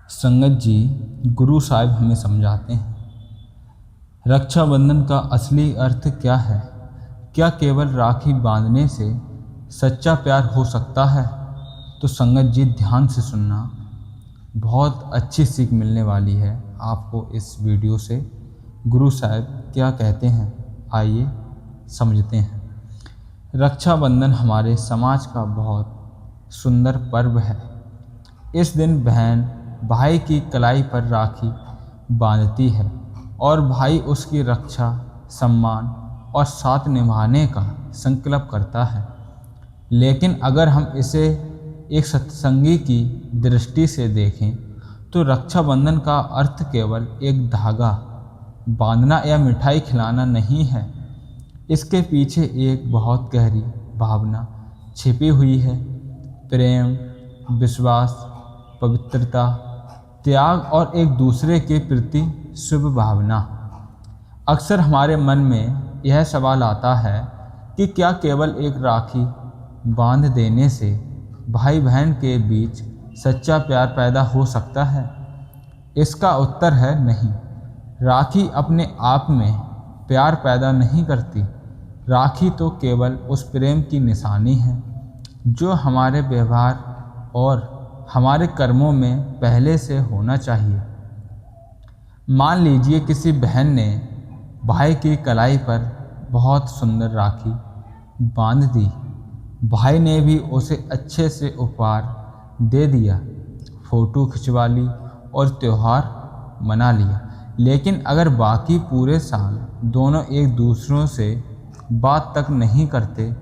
संगत जी, गुरु साहिब हमें समझाते हैं, रक्षाबंधन का असली अर्थ क्या है। क्या केवल राखी बांधने से सच्चा प्यार हो सकता है? तो संगत जी ध्यान से सुनना, बहुत अच्छी सीख मिलने वाली है आपको इस वीडियो से। गुरु साहिब क्या कहते हैं, आइए समझते हैं। रक्षाबंधन हमारे समाज का बहुत सुंदर पर्व है। इस दिन बहन भाई की कलाई पर राखी बांधती है और भाई उसकी रक्षा, सम्मान और साथ निभाने का संकल्प करता है। लेकिन अगर हम इसे एक सत्संगी की दृष्टि से देखें तो रक्षाबंधन का अर्थ केवल एक धागा बांधना या मिठाई खिलाना नहीं है। इसके पीछे एक बहुत गहरी भावना छिपी हुई है। प्रेम, विश्वास, पवित्रता, त्याग और एक दूसरे के प्रति शुभ भावना। अक्सर हमारे मन में यह सवाल आता है कि क्या केवल एक राखी बांध देने से भाई बहन के बीच सच्चा प्यार पैदा हो सकता है? इसका उत्तर है नहीं। राखी अपने आप में प्यार पैदा नहीं करती। राखी तो केवल उस प्रेम की निशानी है जो हमारे व्यवहार और हमारे कर्मों में पहले से होना चाहिए। मान लीजिए किसी बहन ने भाई की कलाई पर बहुत सुंदर राखी बांध दी। भाई ने भी उसे अच्छे से उपहार दे दिया, फोटो खिंचवा ली और त्यौहार मना लिया। लेकिन अगर बाकी पूरे साल दोनों एक दूसरों से बात तक नहीं करते,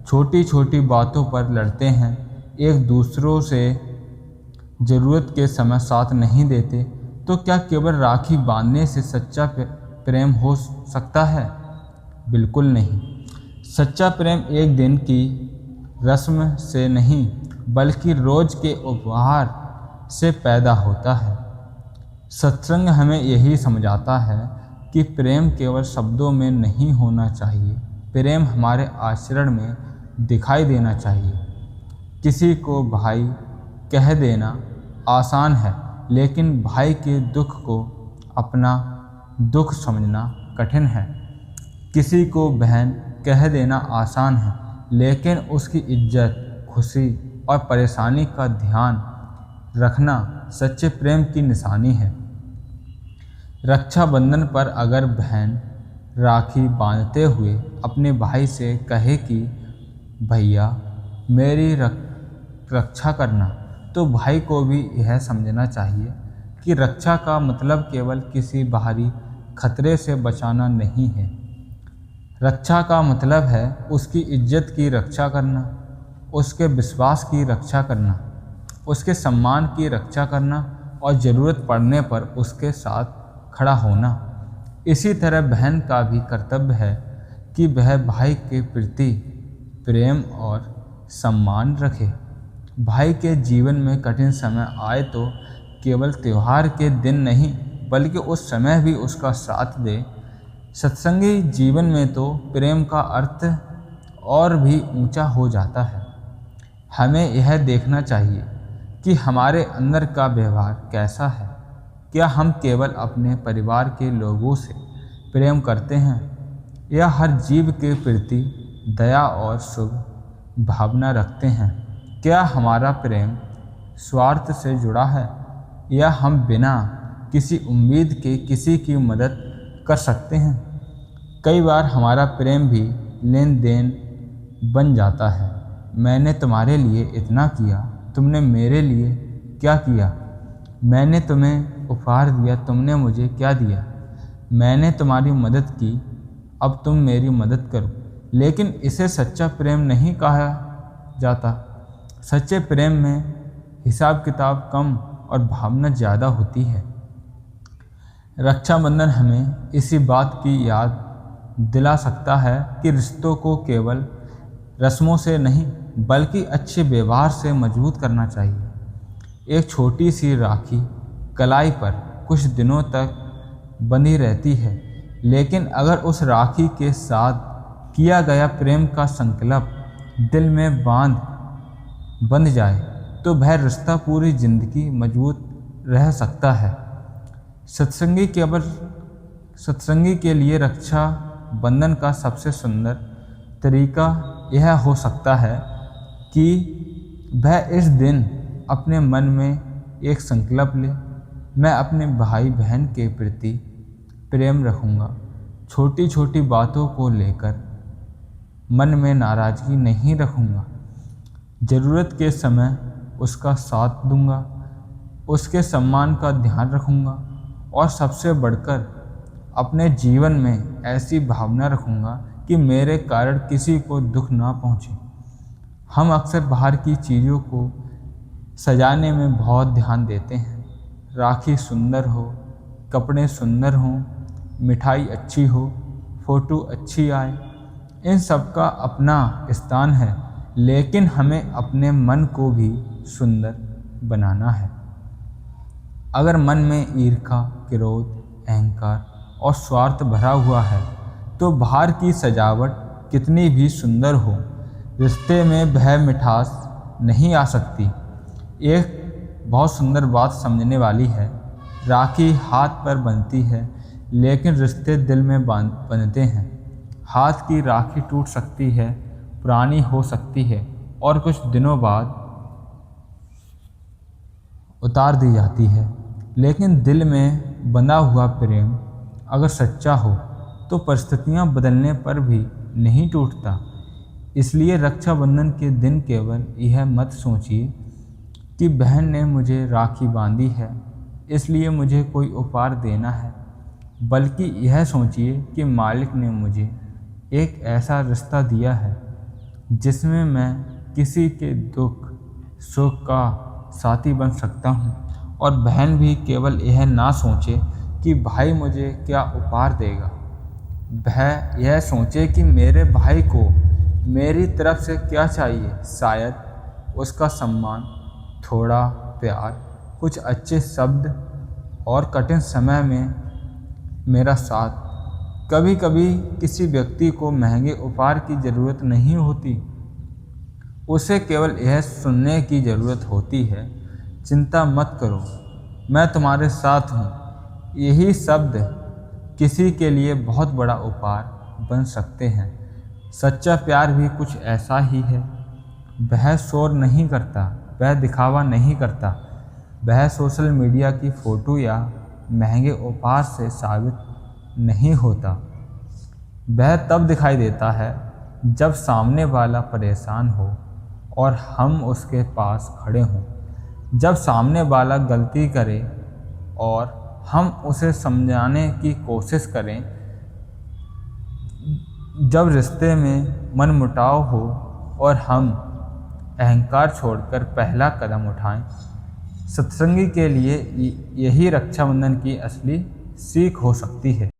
छोटी छोटी बातों पर लड़ते हैं, एक दूसरों से ज़रूरत के समय साथ नहीं देते, तो क्या केवल राखी बांधने से सच्चा प्रेम हो सकता है? बिल्कुल नहीं। सच्चा प्रेम एक दिन की रस्म से नहीं बल्कि रोज़ के उपहार से पैदा होता है। सत्संग हमें यही समझाता है कि प्रेम केवल शब्दों में नहीं होना चाहिए, प्रेम हमारे आचरण में दिखाई देना चाहिए। किसी को भाई कह देना आसान है, लेकिन भाई के दुख को अपना दुख समझना कठिन है। किसी को बहन कह देना आसान है, लेकिन उसकी इज्जत, खुशी और परेशानी का ध्यान रखना सच्चे प्रेम की निशानी है। रक्षाबंधन पर अगर बहन राखी बांधते हुए अपने भाई से कहे कि भैया मेरी रक्षा करना, तो भाई को भी यह समझना चाहिए कि रक्षा का मतलब केवल किसी बाहरी खतरे से बचाना नहीं है। रक्षा का मतलब है उसकी इज्जत की रक्षा करना, उसके विश्वास की रक्षा करना, उसके सम्मान की रक्षा करना और ज़रूरत पड़ने पर उसके साथ खड़ा होना। इसी तरह बहन का भी कर्तव्य है कि वह भाई के प्रति प्रेम और सम्मान रखे। भाई के जीवन में कठिन समय आए तो केवल त्यौहार के दिन नहीं बल्कि उस समय भी उसका साथ दे। सत्संगी जीवन में तो प्रेम का अर्थ और भी ऊंचा हो जाता है। हमें यह देखना चाहिए कि हमारे अंदर का व्यवहार कैसा है। क्या हम केवल अपने परिवार के लोगों से प्रेम करते हैं या हर जीव के प्रति दया और शुभ भावना रखते हैं? क्या हमारा प्रेम स्वार्थ से जुड़ा है या हम बिना किसी उम्मीद के किसी की मदद कर सकते हैं? कई बार हमारा प्रेम भी लेन देन बन जाता है। मैंने तुम्हारे लिए इतना किया, तुमने मेरे लिए क्या किया? मैंने तुम्हें उपहार दिया, तुमने मुझे क्या दिया? मैंने तुम्हारी मदद की, अब तुम मेरी मदद करो। लेकिन इसे सच्चा प्रेम नहीं कहा जाता। सच्चे प्रेम में हिसाब किताब कम और भावना ज़्यादा होती है। रक्षाबंधन हमें इसी बात की याद दिला सकता है कि रिश्तों को केवल रस्मों से नहीं बल्कि अच्छे व्यवहार से मजबूत करना चाहिए। एक छोटी सी राखी कलाई पर कुछ दिनों तक बंधी रहती है, लेकिन अगर उस राखी के साथ किया गया प्रेम का संकल्प दिल में बंध जाए तो वह रिश्ता पूरी जिंदगी मजबूत रह सकता है। सत्संगी के लिए रक्षा बंधन का सबसे सुंदर तरीका यह हो सकता है कि वह इस दिन अपने मन में एक संकल्प ले, मैं अपने भाई बहन के प्रति प्रेम रखूँगा। छोटी छोटी बातों को लेकर मन में नाराज़गी नहीं रखूँगा। ज़रूरत के समय उसका साथ दूँगा, उसके सम्मान का ध्यान रखूँगा और सबसे बढ़कर अपने जीवन में ऐसी भावना रखूँगा कि मेरे कारण किसी को दुख ना पहुँचे। हम अक्सर बाहर की चीज़ों को सजाने में बहुत ध्यान देते हैं। राखी सुंदर हो, कपड़े सुंदर हों, मिठाई अच्छी हो, फ़ोटो अच्छी आए, इन सब का अपना स्थान है, लेकिन हमें अपने मन को भी सुंदर बनाना है। अगर मन में ईर्ष्या, क्रोध, अहंकार और स्वार्थ भरा हुआ है तो बाहर की सजावट कितनी भी सुंदर हो, रिश्ते में वह मिठास नहीं आ सकती। एक बहुत सुंदर बात समझने वाली है, राखी हाथ पर बनती है लेकिन रिश्ते दिल में बनते हैं। हाथ की राखी टूट सकती है, पुरानी हो सकती है और कुछ दिनों बाद उतार दी जाती है, लेकिन दिल में बंधा हुआ प्रेम अगर सच्चा हो तो परिस्थितियां बदलने पर भी नहीं टूटता। इसलिए रक्षाबंधन के दिन केवल यह मत सोचिए कि बहन ने मुझे राखी बांधी है इसलिए मुझे कोई उपहार देना है, बल्कि यह सोचिए कि मालिक ने मुझे एक ऐसा रिश्ता दिया है जिसमें मैं किसी के दुख सुख का साथी बन सकता हूँ। और बहन भी केवल यह ना सोचे कि भाई मुझे क्या उपहार देगा, वह यह सोचे कि मेरे भाई को मेरी तरफ से क्या चाहिए। शायद उसका सम्मान, थोड़ा प्यार, कुछ अच्छे शब्द और कठिन समय में मेरा साथ। कभी कभी किसी व्यक्ति को महंगे उपहार की ज़रूरत नहीं होती, उसे केवल यह सुनने की ज़रूरत होती है, चिंता मत करो, मैं तुम्हारे साथ हूँ। यही शब्द किसी के लिए बहुत बड़ा उपहार बन सकते हैं। सच्चा प्यार भी कुछ ऐसा ही है। वह शोर नहीं करता, वह दिखावा नहीं करता, वह सोशल मीडिया की फ़ोटो या महंगे उपहार से साबित नहीं होता। वह तब दिखाई देता है जब सामने वाला परेशान हो और हम उसके पास खड़े हों, जब सामने वाला गलती करे और हम उसे समझाने की कोशिश करें, जब रिश्ते में मनमुटाव हो और हम अहंकार छोड़कर पहला कदम उठाएं। सत्संगी के लिए यही रक्षाबंधन की असली सीख हो सकती है।